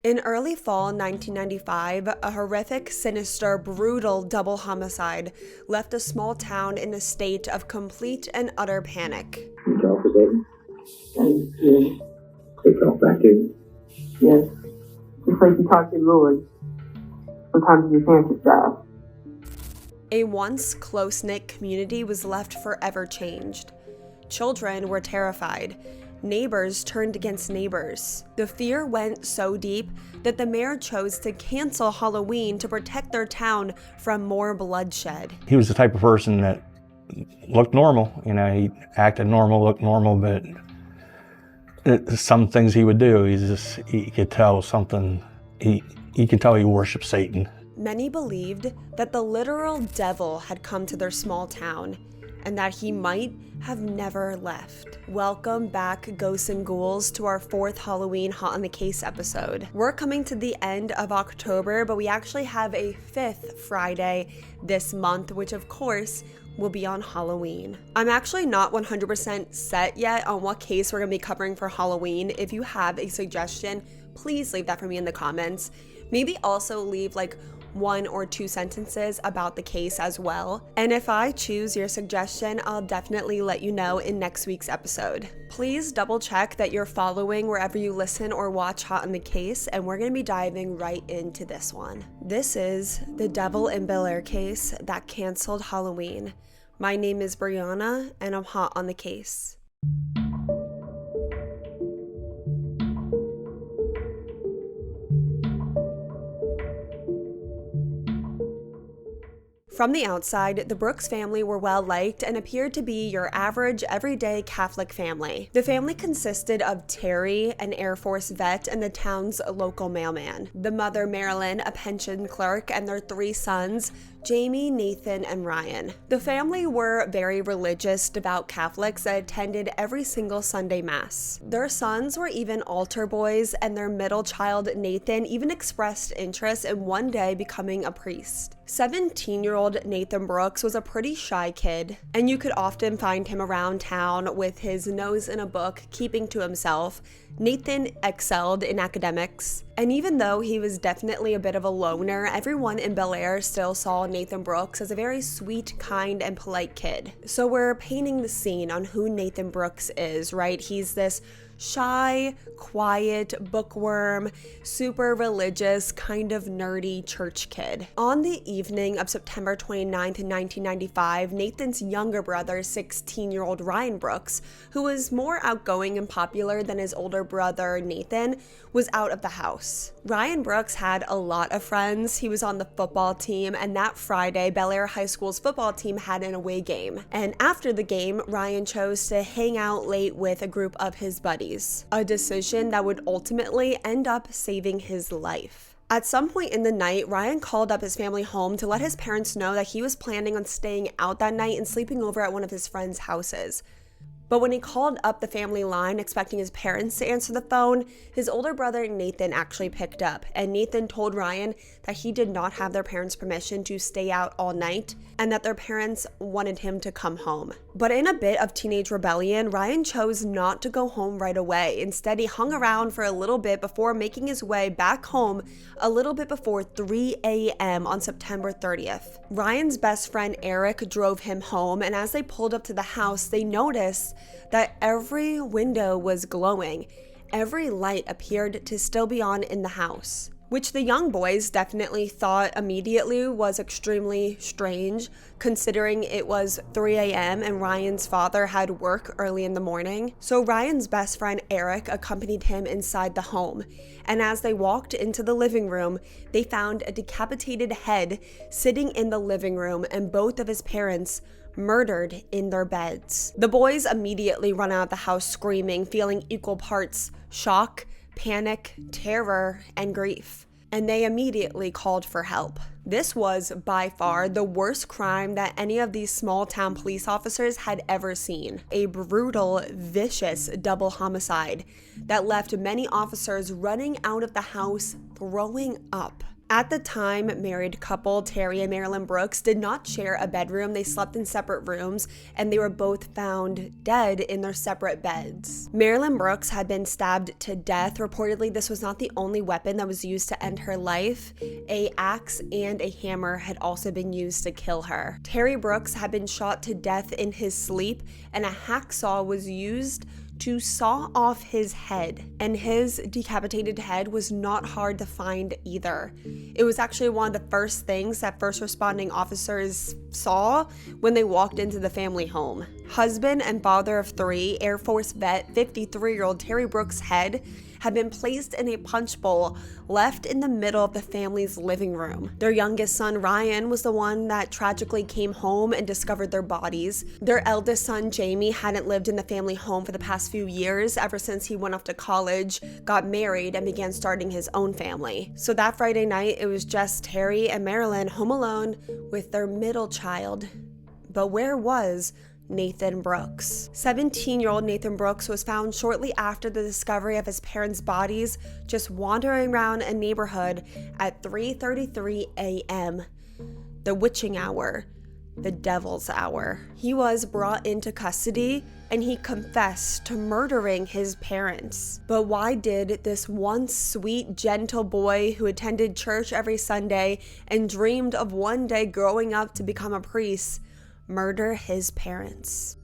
In early fall 1995, a horrific, sinister, brutal double homicide left a small town in a state of complete and utter panic. You talk to them? Yes. They talk back to you? Yes. Just like you talk to Lord. Sometimes you can't just die. A once close-knit community was left forever changed. Children were terrified. Neighbors turned against neighbors. The fear went so deep that the mayor chose to cancel Halloween to protect their town from more bloodshed. He was the type of person that looked normal. You know, he acted normal, looked normal, but some things he would do, he could tell something, he could tell he worshiped Satan. Many believed that the literal devil had come to their small town and that he might have never left. Welcome back, ghosts and ghouls, to our 4th Halloween Hot on the Case episode. We're coming to the end of October, but we actually have a 5th Friday this month, which of course will be on Halloween. I'm actually not 100% set yet on what case we're gonna be covering for Halloween. If you have a suggestion, please leave that for me in the comments. Maybe also leave like 1 or 2 sentences about the case as well. And if I choose your suggestion, I'll definitely let you know in next week's episode. Please double check that you're following wherever you listen or watch Hot on the Case, and we're gonna be diving right into this one. This is the Devil in Bellaire case that canceled Halloween. My name is Brianna, and I'm hot on the case. From the outside, the Brooks family were well liked and appeared to be your average, everyday Catholic family. The family consisted of Terry, an Air Force vet and the town's local mailman, the mother Marilyn, a pension clerk, and their 3 sons, Jamie, Nathan, and Ryan. The family were very religious, devout Catholics that attended every single Sunday Mass. Their sons were even altar boys, and their middle child, Nathan, even expressed interest in one day becoming a priest. 17-year-old Nathan Brooks was a pretty shy kid, and you could often find him around town with his nose in a book, keeping to himself. Nathan excelled in academics, and even though he was definitely a bit of a loner, everyone in Bellaire still saw Nathan Brooks as a very sweet, kind, and polite kid. So we're painting the scene on who Nathan Brooks is, right? He's this shy, quiet, bookworm, super religious, kind of nerdy church kid. On the evening of September 29th, 1995, Nathan's younger brother, 16-year-old Ryan Brooks, who was more outgoing and popular than his older brother Nathan, was out of the house. Ryan Brooks had a lot of friends. He was on the football team, and that Friday, Bellaire High School's football team had an away game. And after the game, Ryan chose to hang out late with a group of his buddies, a decision that would ultimately end up saving his life. At some point in the night, Ryan called up his family home to let his parents know that he was planning on staying out that night and sleeping over at one of his friends' houses. But when he called up the family line expecting his parents to answer the phone, his older brother Nathan actually picked up, and Nathan told Ryan that he did not have their parents' permission to stay out all night and that their parents wanted him to come home. But in a bit of teenage rebellion, Ryan chose not to go home right away. Instead, he hung around for a little bit before making his way back home a little bit before 3 a.m. on September 30th. Ryan's best friend Eric drove him home, and as they pulled up to the house, they noticed that every window was glowing. Every light appeared to still be on in the house, which the young boys definitely thought immediately was extremely strange, considering it was 3 a.m. and Ryan's father had work early in the morning. So Ryan's best friend Eric accompanied him inside the home, and as they walked into the living room, they found a decapitated head sitting in the living room and both of his parents murdered in their beds. The boys immediately run out of the house screaming, feeling equal parts shock, panic, terror, and grief. And they immediately called for help. This was by far the worst crime that any of these small town police officers had ever seen. A brutal, vicious double homicide that left many officers running out of the house throwing up. At the time, married couple Terry and Marilyn Brooks did not share a bedroom. They slept in separate rooms, and they were both found dead in their separate beds. Marilyn Brooks had been stabbed to death. Reportedly, this was not the only weapon that was used to end her life. An axe and a hammer had also been used to kill her. Terry Brooks had been shot to death in his sleep, and a hacksaw was used to saw off his head, and his decapitated head was not hard to find either. It was actually one of the first things that first responding officers saw when they walked into the family home. Husband and father of 3, Air Force vet 53-year-old Terry Brooks' head had been placed in a punch bowl left in the middle of the family's living room. Their youngest son, Ryan, was the one that tragically came home and discovered their bodies. Their eldest son, Jamie, hadn't lived in the family home for the past few years, ever since he went off to college, got married, and began starting his own family. So that Friday night, it was just Terry and Marilyn home alone with their middle child. But where was Nathan Brooks? 17-year-old Nathan Brooks was found shortly after the discovery of his parents' bodies, just wandering around a neighborhood at 3:33 a.m. The witching hour, the devil's hour. He was brought into custody and he confessed to murdering his parents. But why did this once sweet, gentle boy who attended church every Sunday and dreamed of one day growing up to become a priest murder his parents?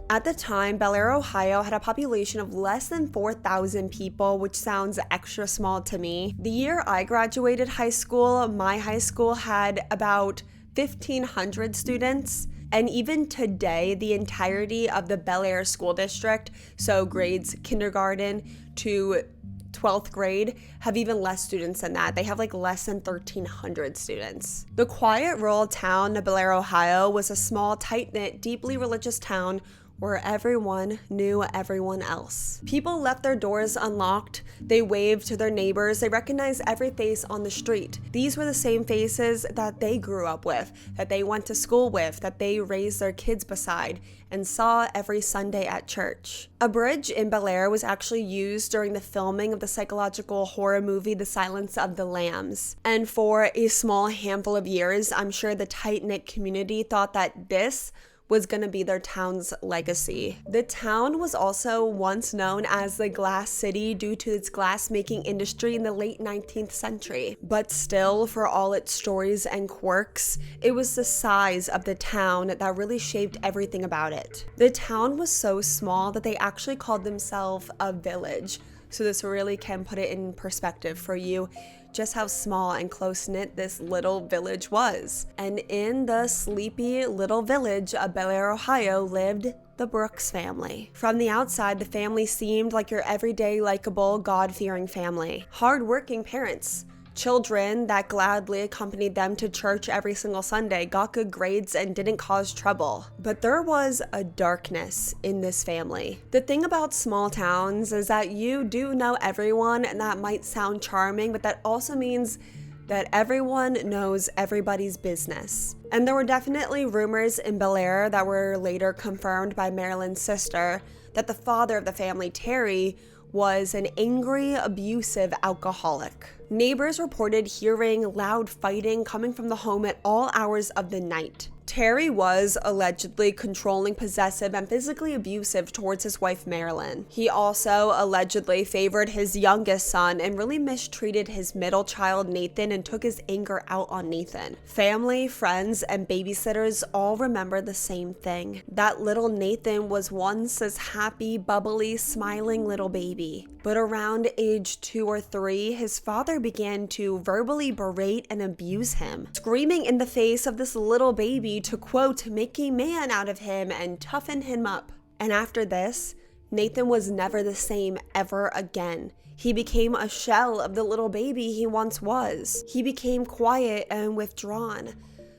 At the time, Bellaire, Ohio had a population of less than 4,000 people, which sounds extra small to me. The year I graduated high school, my high school had about 1,500 students. And even today, the entirety of the Bellaire school district, so grades kindergarten to 12th grade, have even less students than that. They have like less than 1,300 students. The quiet rural town of Bellaire, Ohio was a small, tight-knit, deeply religious town where everyone knew everyone else. People left their doors unlocked, they waved to their neighbors, they recognized every face on the street. These were the same faces that they grew up with, that they went to school with, that they raised their kids beside, and saw every Sunday at church. A bridge in Bellaire was actually used during the filming of the psychological horror movie The Silence of the Lambs. And for a small handful of years, I'm sure the tight-knit community thought that this was going to be their town's legacy. The town was also once known as the Glass City due to its glass-making industry in the late 19th century. But still, for all its stories and quirks, it was the size of the town that really shaped everything about it. The town was so small that they actually called themselves a village. So this really can put it in perspective for you, just how small and close-knit this little village was. And in the sleepy little village of Bellaire, Ohio, lived the Brooks family. From the outside, the family seemed like your everyday, likable, God-fearing family. Hard-working parents. Children that gladly accompanied them to church every single Sunday, got good grades, and didn't cause trouble. But there was a darkness in this family. The thing about small towns is that you do know everyone, and that might sound charming, but that also means that everyone knows everybody's business. And there were definitely rumors in Bellaire that were later confirmed by Marilyn's sister that the father of the family, Terry, was an angry, abusive alcoholic. Neighbors reported hearing loud fighting coming from the home at all hours of the night. Terry was allegedly controlling, possessive, and physically abusive towards his wife, Marilyn. He also allegedly favored his youngest son and really mistreated his middle child, Nathan, and took his anger out on Nathan. Family, friends, and babysitters all remember the same thing. That little Nathan was once this happy, bubbly, smiling little baby. But around age 2 or 3, his father began to verbally berate and abuse him, screaming in the face of this little baby to, quote, make a man out of him and toughen him up. And after this, Nathan was never the same ever again. He became a shell of the little baby he once was. He became quiet and withdrawn.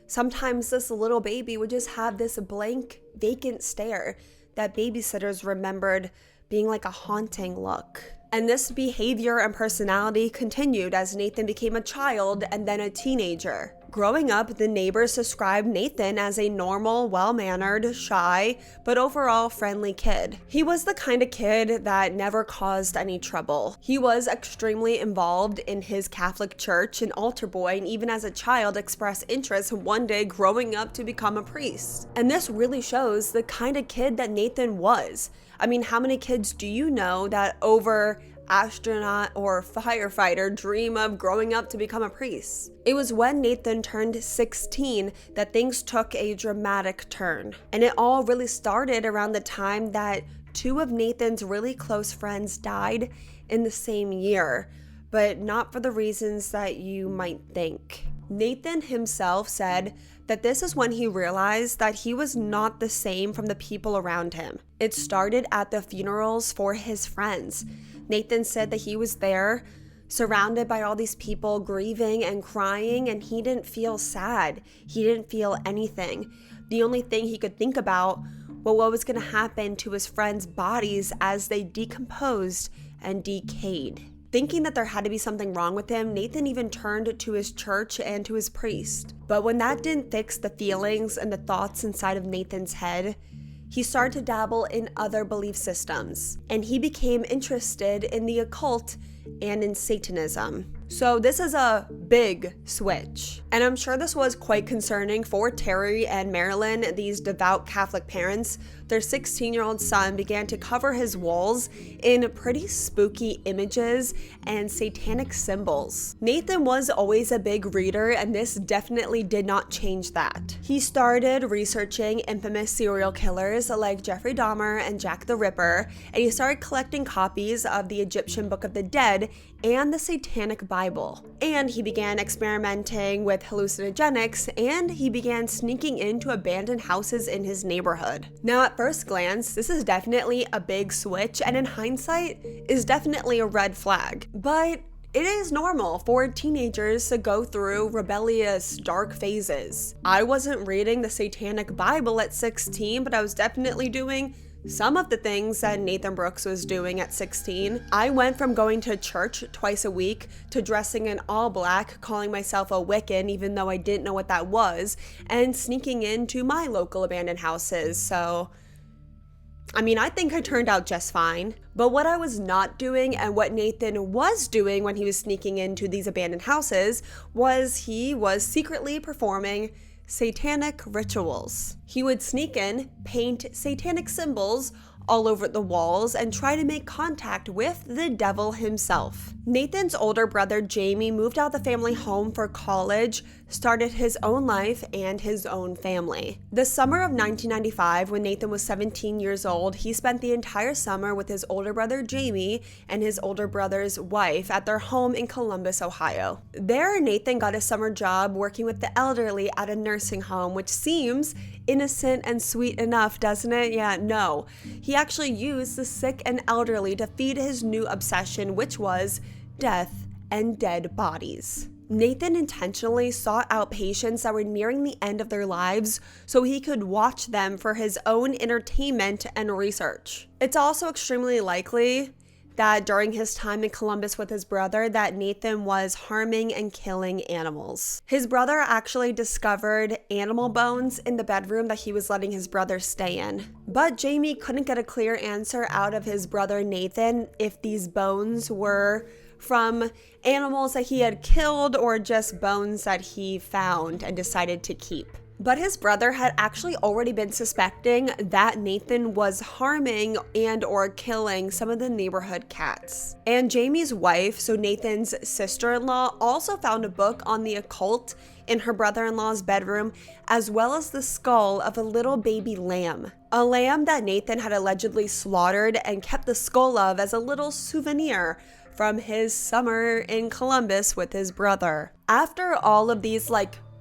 Sometimes this little baby would just have this blank, vacant stare that babysitters remembered being like a haunting look. And this behavior and personality continued as Nathan became a child and then a teenager. Growing up, the neighbors described Nathan as a normal, well-mannered, shy, but overall friendly kid. He was the kind of kid that never caused any trouble. He was extremely involved in his Catholic church, an altar boy, and even as a child expressed interest one day growing up to become a priest. And this really shows the kind of kid that Nathan was. I mean, how many kids do you know that over astronaut or firefighter dream of growing up to become a priest? It was when Nathan turned 16 that things took a dramatic turn. And it all really started around the time that two of Nathan's really close friends died in the same year, but not for the reasons that you might think. Nathan himself said that this is when he realized that he was not the same from the people around him. It started at the funerals for his friends. Nathan said that he was there, surrounded by all these people grieving and crying, and he didn't feel sad. He didn't feel anything. The only thing he could think about was what was going to happen to his friends' bodies as they decomposed and decayed. Thinking that there had to be something wrong with him, Nathan even turned to his church and to his priest. But when that didn't fix the feelings and the thoughts inside of Nathan's head, he started to dabble in other belief systems, and he became interested in the occult and in Satanism. So this is a big switch. And I'm sure this was quite concerning for Terry and Marilyn, these devout Catholic parents. Their 16-year-old son began to cover his walls in pretty spooky images and satanic symbols. Nathan was always a big reader, and this definitely did not change that. He started researching infamous serial killers like Jeffrey Dahmer and Jack the Ripper, and he started collecting copies of the Egyptian Book of the Dead and the Satanic Bible. And he began experimenting with hallucinogenics, and he began sneaking into abandoned houses in his neighborhood. Now, at first glance, this is definitely a big switch, and in hindsight, is definitely a red flag. But it is normal for teenagers to go through rebellious, dark phases. I wasn't reading the Satanic Bible at 16, but I was definitely doing some of the things that Nathan Brooks was doing at 16. I went from going to church twice a week to dressing in all black, calling myself a Wiccan even though I didn't know what that was, and sneaking into my local abandoned houses. So, I mean, I think I turned out just fine. But what I was not doing, and what Nathan was doing when he was sneaking into these abandoned houses, was he was secretly performing satanic rituals. He would sneak in, paint satanic symbols all over the walls, and try to make contact with the devil himself. Nathan's older brother Jamie moved out of the family home for college, started his own life and his own family. The summer of 1995, when Nathan was 17 years old, he spent the entire summer with his older brother Jamie and his older brother's wife at their home in Columbus, Ohio. There, Nathan got a summer job working with the elderly at a nursing home, which seems innocent and sweet enough, doesn't it? Yeah, no. He actually used the sick and elderly to feed his new obsession, which was death and dead bodies. Nathan intentionally sought out patients that were nearing the end of their lives so he could watch them for his own entertainment and research. It's also extremely likely that during his time in Columbus with his brother that Nathan was harming and killing animals. His brother actually discovered animal bones in the bedroom that he was letting his brother stay in. But Jamie couldn't get a clear answer out of his brother Nathan if these bones were from animals that he had killed or just bones that he found and decided to keep. But his brother had actually already been suspecting that Nathan was harming and or killing some of the neighborhood cats. And Jamie's wife, so Nathan's sister-in-law, also found a book on the occult in her brother-in-law's bedroom, as well as the skull of a little baby lamb. A lamb that Nathan had allegedly slaughtered and kept the skull of as a little souvenir from his summer in Columbus with his brother. After all of these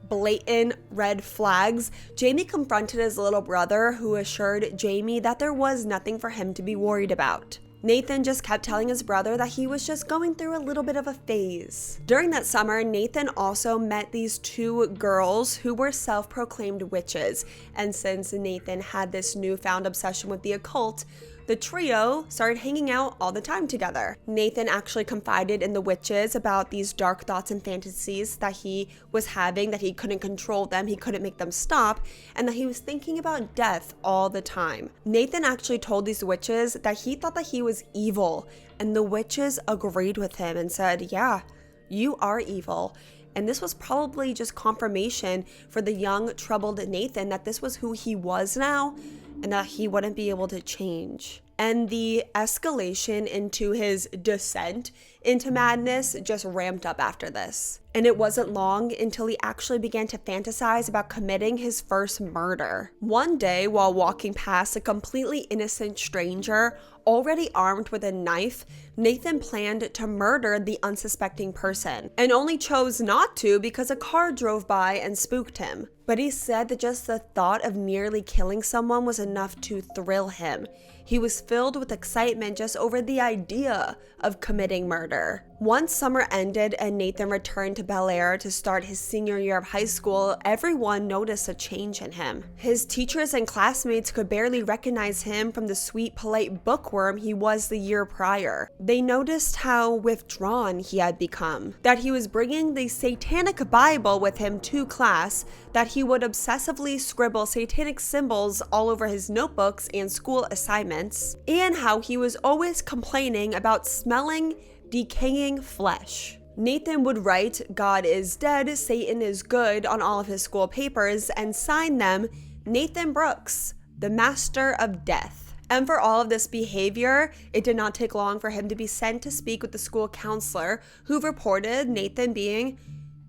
blatant red flags, Jamie confronted his little brother, who assured Jamie that there was nothing for him to be worried about. Nathan just kept telling his brother that he was just going through a little bit of a phase. During that summer, Nathan also met these two girls who were self-proclaimed witches, and since Nathan had this newfound obsession with the occult, The trio started hanging out all the time together. Nathan actually confided in the witches about these dark thoughts and fantasies that he was having, that he couldn't control them, he couldn't make them stop, and that he was thinking about death all the time. Nathan actually told these witches that he thought that he was evil, and the witches agreed with him and said, yeah, you are evil. And this was probably just confirmation for the young, troubled Nathan that this was who he was now and that he wouldn't be able to change. And the escalation into his descent into madness just ramped up after this. And it wasn't long until he actually began to fantasize about committing his first murder. One day, while walking past a completely innocent stranger, already armed with a knife, Nathan planned to murder the unsuspecting person, and only chose not to because a car drove by and spooked him. But he said that just the thought of nearly killing someone was enough to thrill him. He was filled with excitement just over the idea of committing murder. Once summer ended and Nathan returned to Bellaire to start his senior year of high school, everyone noticed a change in him. His teachers and classmates could barely recognize him from the sweet, polite bookworm he was the year prior. They noticed how withdrawn he had become, that he was bringing the satanic Bible with him to class, that he would obsessively scribble satanic symbols all over his notebooks and school assignments, and how he was always complaining about smelling decaying flesh. Nathan would write "God is dead, Satan is good" on all of his school papers and sign them Nathan Brooks, the Master of Death. And for all of this behavior, it did not take long for him to be sent to speak with the school counselor, who reported Nathan being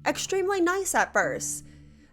extremely nice at first.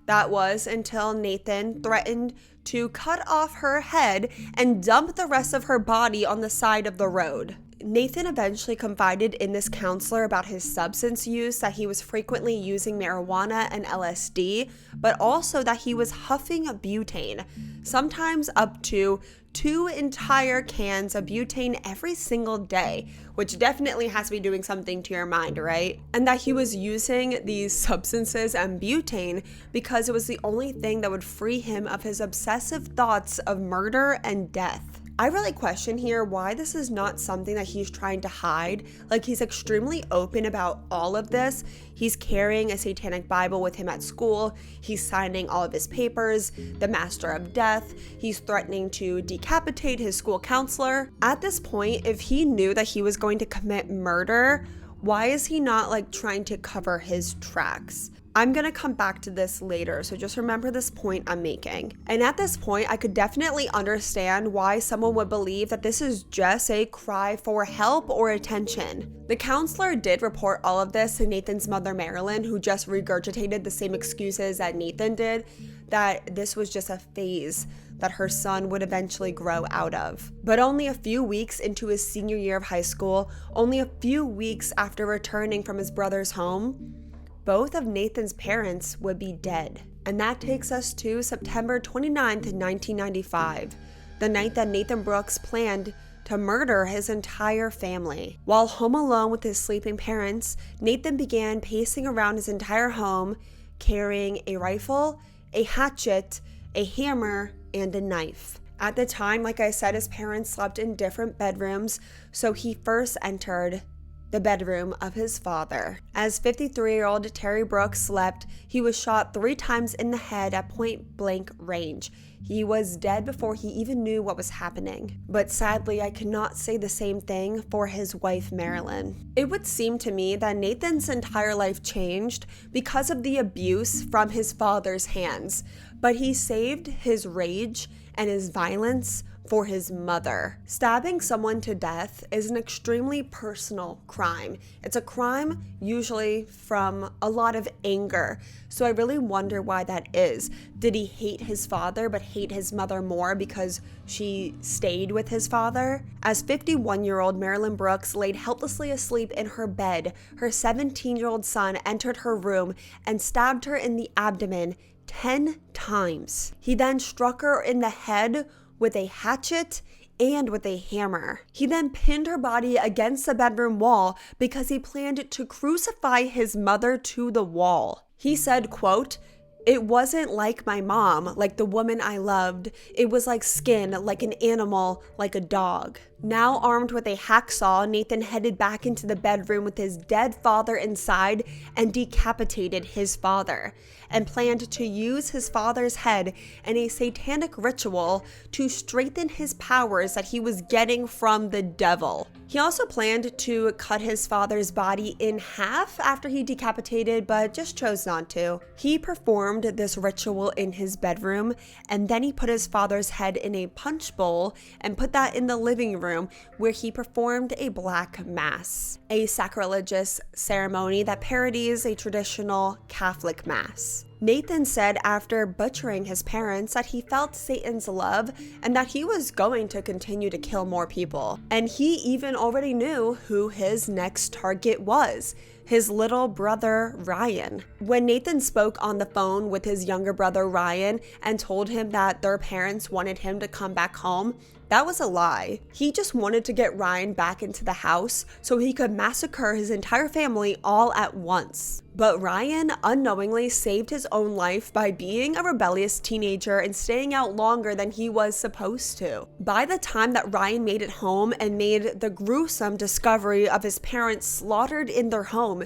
That was until Nathan threatened to cut off her head and dump the rest of her body on the side of the road. Nathan eventually confided in this counselor about his substance use, that he was frequently using marijuana and LSD, but also that he was huffing butane, sometimes up to 2 entire cans of butane every single day, which definitely has to be doing something to your mind, right? And that he was using these substances and butane because it was the only thing that would free him of his obsessive thoughts of murder and death. I really question here why this is not something that he's trying to hide. Like, he's extremely open about all of this. He's carrying a satanic Bible with him at school. He's signing all of his papers, the Master of Death. He's threatening to decapitate his school counselor. At this point, if he knew that he was going to commit murder, why is he not trying to cover his tracks? I'm gonna come back to this later, so just remember this point I'm making. And at this point, I could definitely understand why someone would believe that this is just a cry for help or attention. The counselor did report all of this to Nathan's mother, Marilyn, who just regurgitated the same excuses that Nathan did, that this was just a phase that her son would eventually grow out of. But only a few weeks into his senior year of high school, only a few weeks after returning from his brother's home, both of Nathan's parents would be dead. And that takes us to September 29th, 1995, the night that Nathan Brooks planned to murder his entire family. While home alone with his sleeping parents, Nathan began pacing around his entire home, carrying a rifle, a hatchet, a hammer, and a knife. At the time, like I said, his parents slept in different bedrooms, so he first entered the bedroom of his father. As 53-year-old Terry Brooks slept, he was shot 3 times in the head at point-blank range. He was dead before he even knew what was happening. But sadly, I cannot say the same thing for his wife, Marilyn. It would seem to me that Nathan's entire life changed because of the abuse from his father's hands, but he saved his rage and his violence for his mother. Stabbing someone to death is an extremely personal crime. It's a crime usually from a lot of anger. So I really wonder why that is. Did he hate his father but hate his mother more because she stayed with his father? As 51-year-old Marilyn Brooks laid helplessly asleep in her bed, her 17-year-old son entered her room and stabbed her in the abdomen 10 times. He then struck her in the head with a hatchet and with a hammer. He then pinned her body against the bedroom wall because he planned to crucify his mother to the wall. He said, quote, It wasn't like my mom, like the woman I loved. It was like skin, like an animal, like a dog. Now armed with a hacksaw, Nathan headed back into the bedroom with his dead father inside and decapitated his father, and planned to use his father's head in a satanic ritual to strengthen his powers that he was getting from the devil. He also planned to cut his father's body in half after he decapitated, but just chose not to. He performed this ritual in his bedroom, and then he put his father's head in a punch bowl and put that in the living room where he performed a black mass, a sacrilegious ceremony that parodies a traditional Catholic mass. Nathan said after butchering his parents that he felt Satan's love and that he was going to continue to kill more people. And he even already knew who his next target was: his little brother Ryan. When Nathan spoke on the phone with his younger brother Ryan and told him that their parents wanted him to come back home, that was a lie. He just wanted to get Ryan back into the house so he could massacre his entire family all at once. But Ryan unknowingly saved his own life by being a rebellious teenager and staying out longer than he was supposed to. By the time that Ryan made it home and made the gruesome discovery of his parents slaughtered in their home,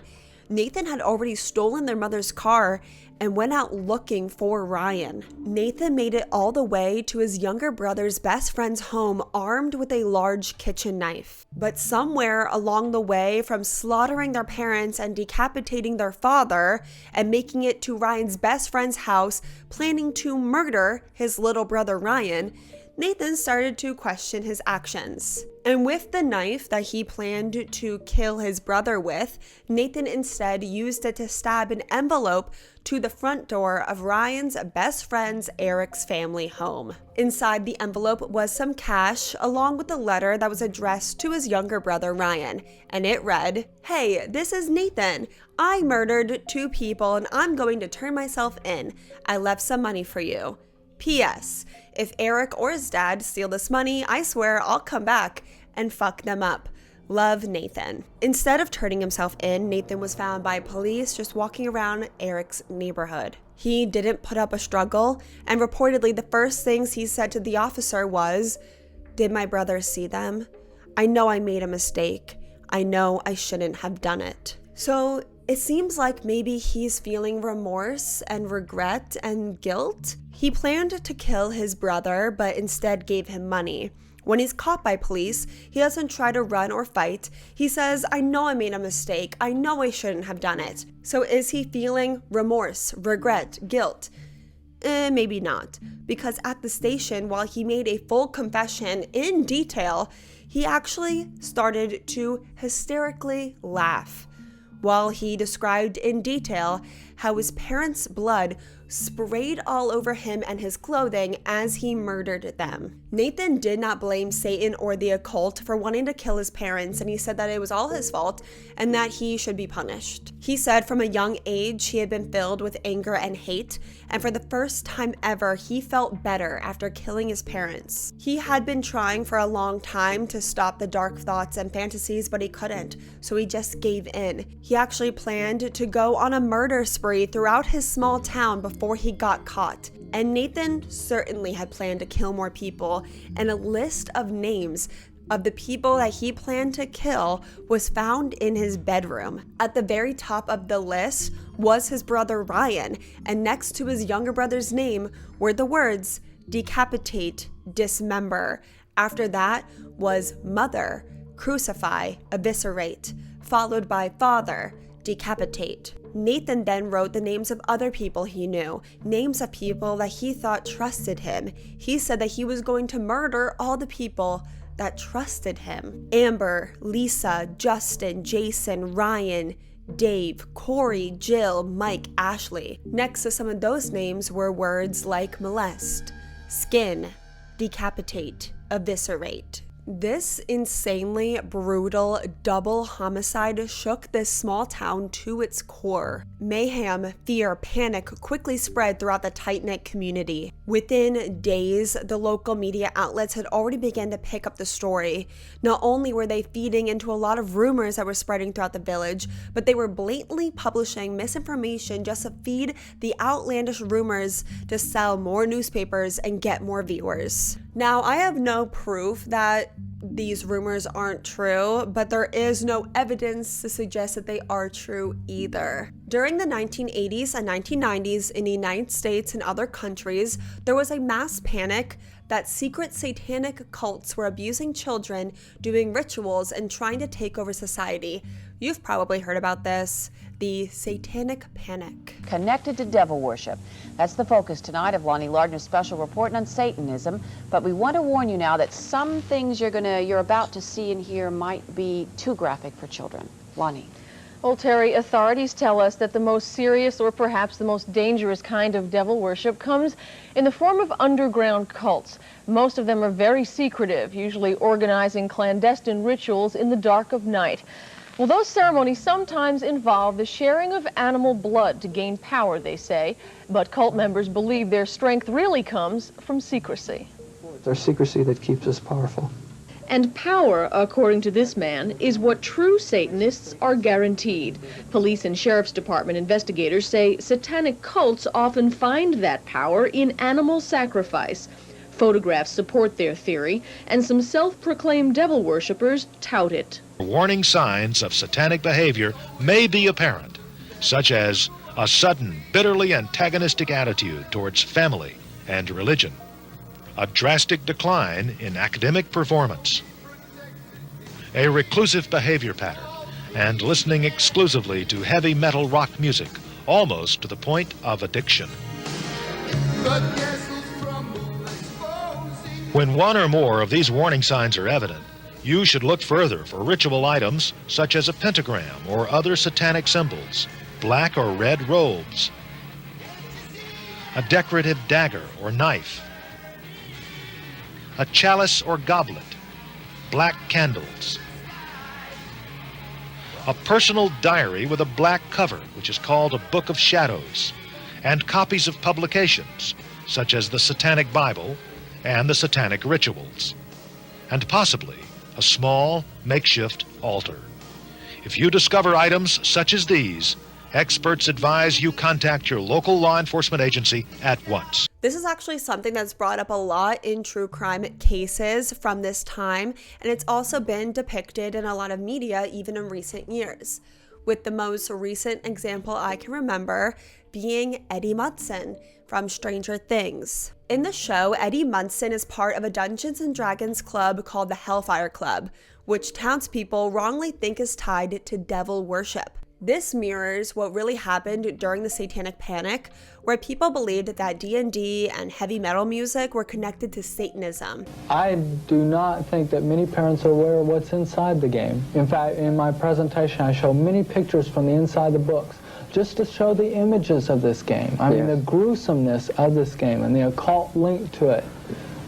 Nathan had already stolen their mother's car and went out looking for Ryan. Nathan made it all the way to his younger brother's best friend's home armed with a large kitchen knife. But somewhere along the way, from slaughtering their parents and decapitating their father and making it to Ryan's best friend's house, planning to murder his little brother Ryan, Nathan started to question his actions. And with the knife that he planned to kill his brother with, Nathan instead used it to stab an envelope to the front door of Ryan's best friend's Eric's family home. Inside the envelope was some cash along with a letter that was addressed to his younger brother Ryan, and it read, "Hey, this is Nathan. I murdered 2 people and I'm going to turn myself in. I left some money for you. P.S. If Eric or his dad steal this money, I swear I'll come back and fuck them up. Love, Nathan." Instead of turning himself in, Nathan was found by police just walking around Eric's neighborhood. He didn't put up a struggle, and reportedly the first things he said to the officer was, "Did my brother see them? I know I made a mistake. I know I shouldn't have done it." So it seems like maybe he's feeling remorse and regret and guilt. He planned to kill his brother, but instead gave him money. When he's caught by police, he doesn't try to run or fight. He says, "I know I made a mistake. I know I shouldn't have done it." So is he feeling remorse, regret, guilt? Maybe not. Because at the station, while he made a full confession in detail, he actually started to hysterically laugh while he described in detail how his parents' blood sprayed all over him and his clothing as he murdered them. Nathan did not blame Satan or the occult for wanting to kill his parents, and he said that it was all his fault and that he should be punished. He said from a young age he had been filled with anger and hate, and for the first time ever he felt better after killing his parents. He had been trying for a long time to stop the dark thoughts and fantasies, but he couldn't, so he just gave in. He actually planned to go on a murder spree throughout his small town before he got caught. And Nathan certainly had planned to kill more people, and a list of names of the people that he planned to kill was found in his bedroom. At the very top of the list was his brother Ryan, and next to his younger brother's name were the words decapitate, dismember. After that was mother, crucify, eviscerate, followed by father, decapitate. Nathan then wrote the names of other people he knew, names of people that he thought trusted him. He said that he was going to murder all the people that trusted him. Amber, Lisa, Justin, Jason, Ryan, Dave, Corey, Jill, Mike, Ashley. Next to some of those names were words like molest, skin, decapitate, eviscerate. This insanely brutal double homicide shook this small town to its core. Mayhem, fear, panic quickly spread throughout the tight-knit community. Within days, the local media outlets had already begun to pick up the story. Not only were they feeding into a lot of rumors that were spreading throughout the village, but they were blatantly publishing misinformation just to feed the outlandish rumors to sell more newspapers and get more viewers. Now, I have no proof that these rumors aren't true, but there is no evidence to suggest that they are true either. During the 1980s and 1990s in the United States and other countries, there was a mass panic that secret satanic cults were abusing children, doing rituals, and trying to take over society. You've probably heard about this, the Satanic Panic. Connected to devil worship. That's the focus tonight of Lonnie Lardner's special report on Satanism. But we want to warn you now that some things you're about to see and hear might be too graphic for children. Lonnie. Well, Terry, authorities tell us that the most serious or perhaps the most dangerous kind of devil worship comes in the form of underground cults. Most of them are very secretive, usually organizing clandestine rituals in the dark of night. Well, those ceremonies sometimes involve the sharing of animal blood to gain power, they say, but cult members believe their strength really comes from secrecy. There's secrecy that keeps us powerful. And power, according to this man, is what true Satanists are guaranteed. Police and Sheriff's Department investigators say satanic cults often find that power in animal sacrifice. Photographs support their theory, and some self-proclaimed devil worshippers tout it. Warning signs of satanic behavior may be apparent, such as a sudden, bitterly antagonistic attitude towards family and religion, a drastic decline in academic performance, a reclusive behavior pattern, and listening exclusively to heavy metal rock music, almost to the point of addiction. When one or more of these warning signs are evident, you should look further for ritual items such as a pentagram or other satanic symbols, black or red robes, a decorative dagger or knife, a chalice or goblet, black candles, a personal diary with a black cover, which is called a Book of Shadows, and copies of publications such as the Satanic Bible and the Satanic Rituals, and possibly a small makeshift altar. If you discover items such as these, experts advise you contact your local law enforcement agency at once. This is actually something that's brought up a lot in true crime cases from this time, and it's also been depicted in a lot of media even in recent years, with the most recent example I can remember being Eddie Munson from Stranger Things. In the show, Eddie Munson is part of a Dungeons & Dragons club called the Hellfire Club, which townspeople wrongly think is tied to devil worship. This mirrors what really happened during the Satanic Panic, where people believed that D&D and heavy metal music were connected to Satanism. I do not think that many parents are aware of what's inside the game. In fact, in my presentation, I show many pictures from the inside the books, just to show the images of this game. I mean, the gruesomeness of this game and the occult link to it.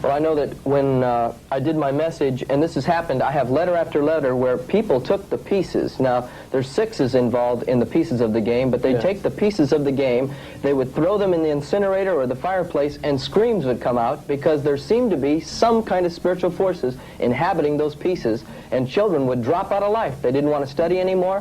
Well, I know that when I did my message, and this has happened, I have letter after letter where people took the pieces. Now, there's sixes involved in the pieces of the game, but they take the pieces of the game, they would throw them in the incinerator or the fireplace, and screams would come out because there seemed to be some kind of spiritual forces inhabiting those pieces, and children would drop out of life. They didn't want to study anymore.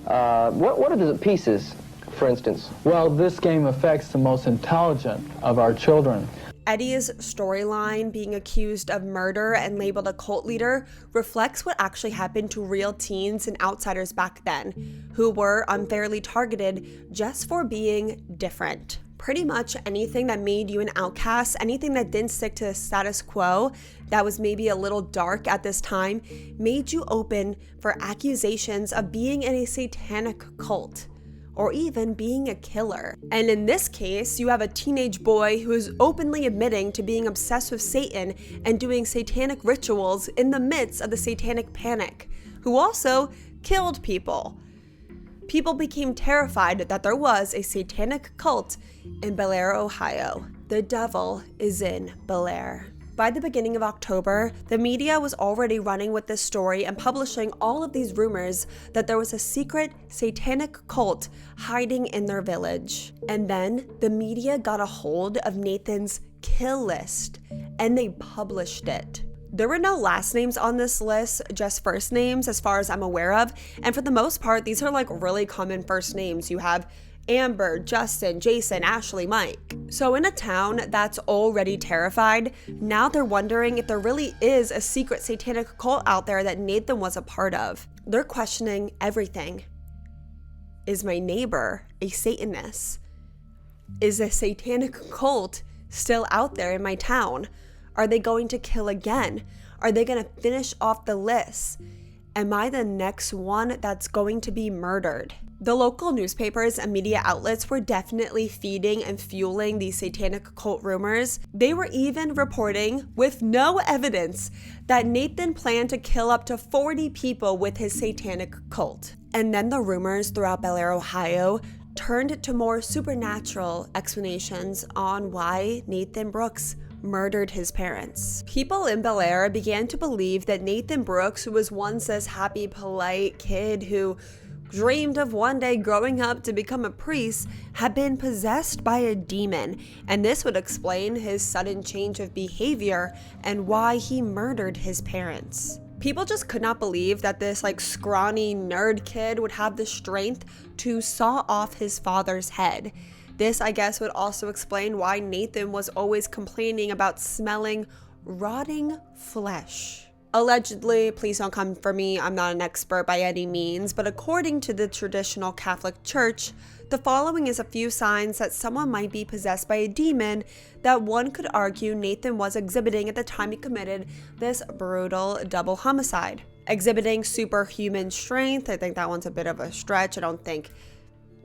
What are the pieces, for instance? Well, this game affects the most intelligent of our children. Eddie's storyline, being accused of murder and labeled a cult leader, reflects what actually happened to real teens and outsiders back then, who were unfairly targeted just for being different. Pretty much anything that made you an outcast, anything that didn't stick to the status quo, that was maybe a little dark at this time, made you open for accusations of being in a satanic cult, or even being a killer. And in this case, you have a teenage boy who is openly admitting to being obsessed with Satan and doing satanic rituals in the midst of the Satanic Panic, who also killed people. People became terrified that there was a satanic cult in Bellaire, Ohio. The devil is in Bellaire. By the beginning of October, the media was already running with this story and publishing all of these rumors that there was a secret satanic cult hiding in their village. And then the media got a hold of Nathan's kill list and they published it. There were no last names on this list, just first names as far as I'm aware of. And for the most part, these are like really common first names. You have Amber, Justin, Jason, Ashley, Mike. So in a town that's already terrified, now they're wondering if there really is a secret satanic cult out there that Nathan was a part of. They're questioning everything. Is my neighbor a Satanist? Is a satanic cult still out there in my town? Are they going to kill again? Are they going to finish off the list? Am I the next one that's going to be murdered? The local newspapers and media outlets were definitely feeding and fueling these satanic cult rumors. They were even reporting, with no evidence, that Nathan planned to kill up to 40 people with his satanic cult. And then the rumors throughout Bellaire, Ohio, turned to more supernatural explanations on why Nathan Brooks murdered his parents. People in Bellaire began to believe that Nathan Brooks, who was once this happy, polite kid who dreamed of one day growing up to become a priest, had been possessed by a demon, and this would explain his sudden change of behavior and why he murdered his parents. People just could not believe that this scrawny nerd kid would have the strength to saw off his father's head. This, I guess, would also explain why Nathan was always complaining about smelling rotting flesh. Allegedly, please don't come for me, I'm not an expert by any means, but according to the traditional Catholic Church, the following is a few signs that someone might be possessed by a demon that one could argue Nathan was exhibiting at the time he committed this brutal double homicide. Exhibiting superhuman strength, I think that one's a bit of a stretch, I don't think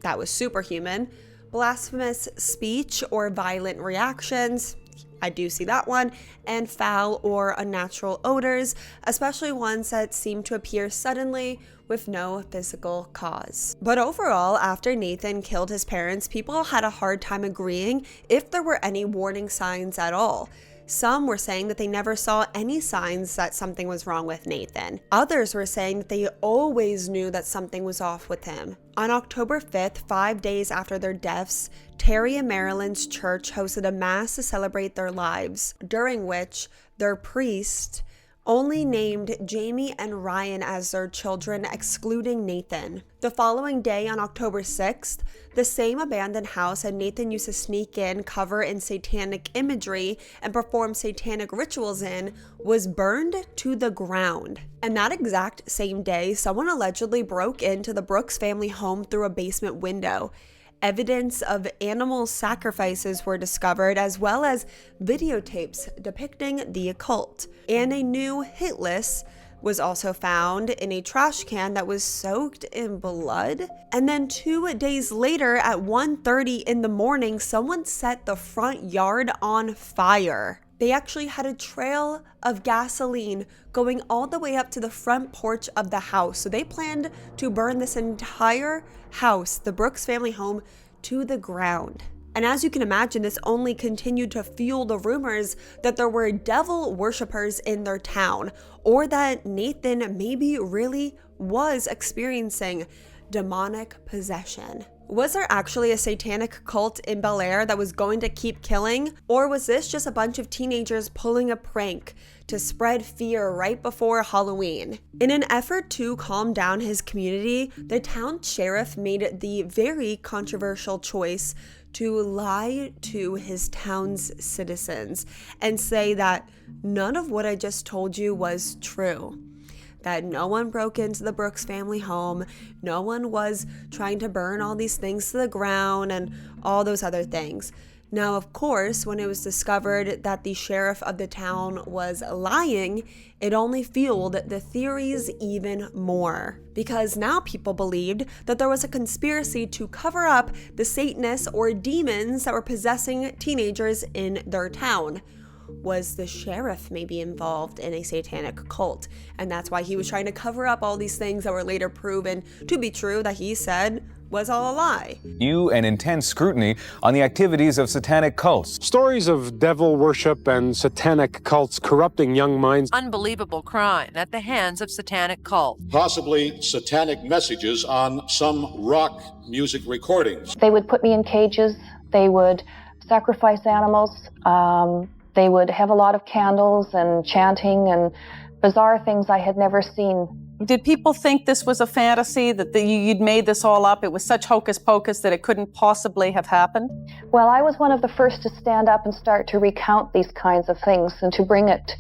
that was superhuman. Blasphemous speech or violent reactions, I do see that one, and foul or unnatural odors, especially ones that seem to appear suddenly with no physical cause. But overall, after Nathan killed his parents, people had a hard time agreeing if there were any warning signs at all. Some were saying that they never saw any signs that something was wrong with Nathan. Others were saying that they always knew that something was off with him. On October 5th, 5 days after their deaths, Terry and Marilyn's church hosted a mass to celebrate their lives, during which their priest only named Jamie and Ryan as their children, excluding Nathan. The following day, on October 6th, the same abandoned house that Nathan used to sneak in, cover in satanic imagery, and perform satanic rituals in, was burned to the ground. And that exact same day, someone allegedly broke into the Brooks family home through a basement window. Evidence of animal sacrifices were discovered, as well as videotapes depicting the occult. And a new hit list was also found in a trash can that was soaked in blood. And then 2 days later at 1:30 in the morning, someone set the front yard on fire. They actually had a trail of gasoline going all the way up to the front porch of the house. So they planned to burn this entire house, the Brooks family home, to the ground. And as you can imagine, this only continued to fuel the rumors that there were devil worshippers in their town, or that Nathan maybe really was experiencing demonic possession. Was there actually a satanic cult in Bellaire that was going to keep killing? Or was this just a bunch of teenagers pulling a prank to spread fear right before Halloween? In an effort to calm down his community, the town sheriff made the very controversial choice to lie to his town's citizens and say that none of what I just told you was true. That no one broke into the Brooks family home, no one was trying to burn all these things to the ground and all those other things. Now, of course, when it was discovered that the sheriff of the town was lying, it only fueled the theories even more. Because now people believed that there was a conspiracy to cover up the Satanists or demons that were possessing teenagers in their town. Was the sheriff maybe involved in a satanic cult? And that's why he was trying to cover up all these things that were later proven to be true that he said was all a lie. New and intense scrutiny on the activities of satanic cults. Stories of devil worship and satanic cults corrupting young minds. Unbelievable crime at the hands of satanic cults. Possibly satanic messages on some rock music recordings. They would put me in cages. They would sacrifice animals. They would have a lot of candles and chanting and bizarre things I had never seen. Did people think this was a fantasy, that you'd made this all up? It was such hocus pocus that it couldn't possibly have happened? Well, I was one of the first to stand up and start to recount these kinds of things and to bring it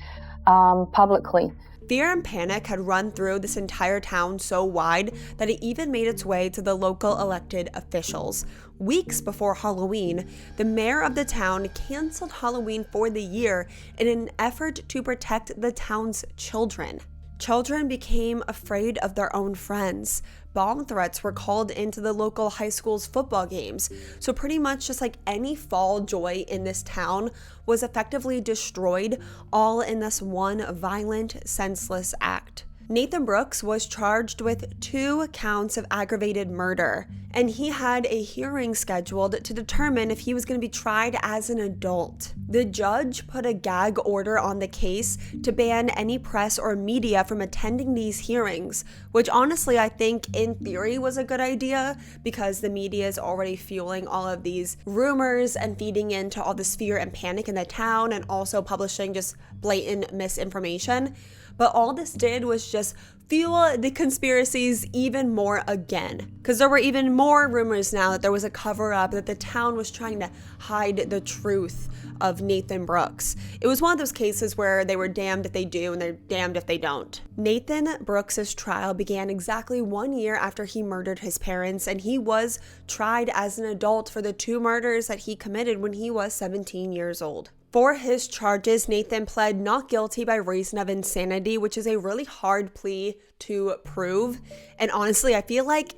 publicly. Fear and panic had run through this entire town so wide that it even made its way to the local elected officials. Weeks before Halloween, the mayor of the town canceled Halloween for the year in an effort to protect the town's children. Children became afraid of their own friends. Bomb threats were called into the local high school's football games. So pretty much just like any fall joy in this town was effectively destroyed, all in this one violent, senseless act. Nathan Brooks was charged with 2 counts of aggravated murder, and he had a hearing scheduled to determine if he was going to be tried as an adult. The judge put a gag order on the case to ban any press or media from attending these hearings, which honestly I think in theory was a good idea because the media is already fueling all of these rumors and feeding into all this fear and panic in the town and also publishing just blatant misinformation. But all this did was just fuel the conspiracies even more again. Because there were even more rumors now that there was a cover-up, that the town was trying to hide the truth of Nathan Brooks. It was one of those cases where they were damned if they do and they're damned if they don't. Nathan Brooks' trial began exactly 1 year after he murdered his parents, and he was tried as an adult for the 2 murders that he committed when he was 17 years old. For his charges, Nathan pled not guilty by reason of insanity, which is a really hard plea to prove. And honestly, I feel like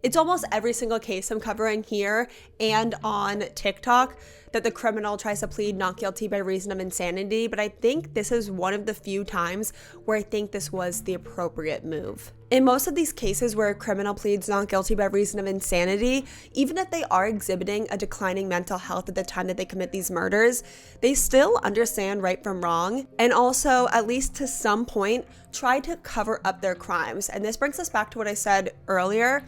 it's almost every single case I'm covering here and on TikTok that the criminal tries to plead not guilty by reason of insanity, but I think this is one of the few times where I think this was the appropriate move. In most of these cases where a criminal pleads not guilty by reason of insanity, even if they are exhibiting a declining mental health at the time that they commit these murders, they still understand right from wrong, and also, at least to some point, try to cover up their crimes. And this brings us back to what I said earlier,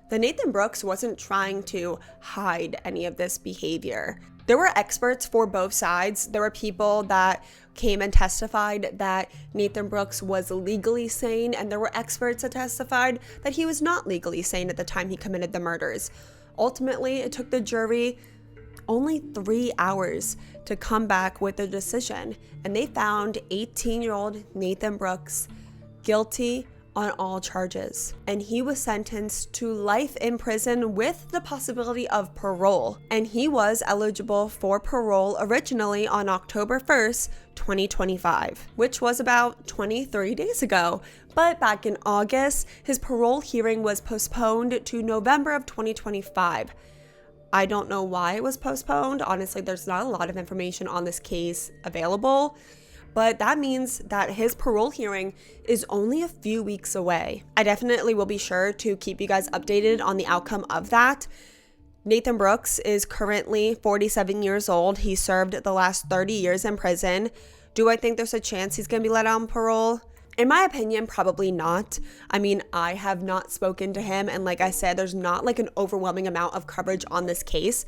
that Nathan Brooks wasn't trying to hide any of this behavior. There were experts for both sides. There were people that came and testified that Nathan Brooks was legally sane, and there were experts that testified that he was not legally sane at the time he committed the murders. Ultimately, it took the jury only 3 hours to come back with a decision, and they found 18-year-old Nathan Brooks guilty on all charges, and he was sentenced to life in prison with the possibility of parole, and he was eligible for parole originally on October 1st, 2025, which was about 23 days ago. But back in August, his parole hearing was postponed to November of 2025. I don't know why it was postponed. Honestly, there's not a lot of information on this case available, but that means that his parole hearing is only a few weeks away. I definitely will be sure to keep you guys updated on the outcome of that. Nathan Brooks is currently 47 years old. He served the last 30 years in prison. Do I think there's a chance he's going to be let on parole? In my opinion, probably not. I mean, I have not spoken to him, and like I said, there's not like an overwhelming amount of coverage on this case.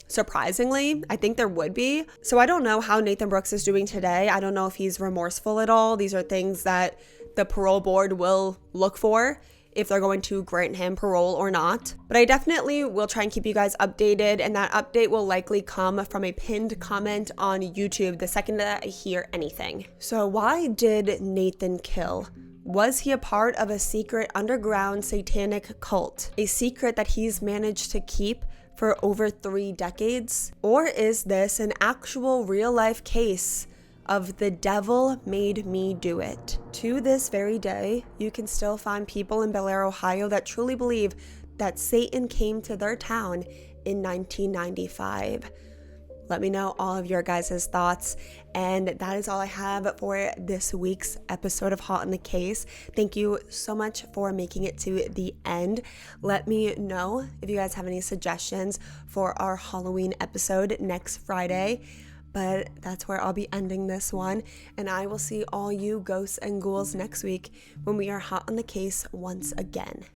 Surprisingly, I think there would be. So I don't know how Nathan Brooks is doing today. I don't know if he's remorseful at all. These are things that the parole board will look for if they're going to grant him parole or not. But I definitely will try and keep you guys updated, and that update will likely come from a pinned comment on YouTube the second that I hear anything. So why did Nathan kill? Was he a part of a secret underground satanic cult? A secret that he's managed to keep for over 3 decades? Or is this an actual real-life case of the devil made me do it? To this very day, you can still find people in Bellaire, Ohio that truly believe that Satan came to their town in 1995. Let me know all of your guys' thoughts. And that is all I have for this week's episode of Hot in the Case. Thank you so much for making it to the end. Let me know if you guys have any suggestions for our Halloween episode next Friday. But that's where I'll be ending this one. And I will see all you ghosts and ghouls next week when we are hot on the case once again.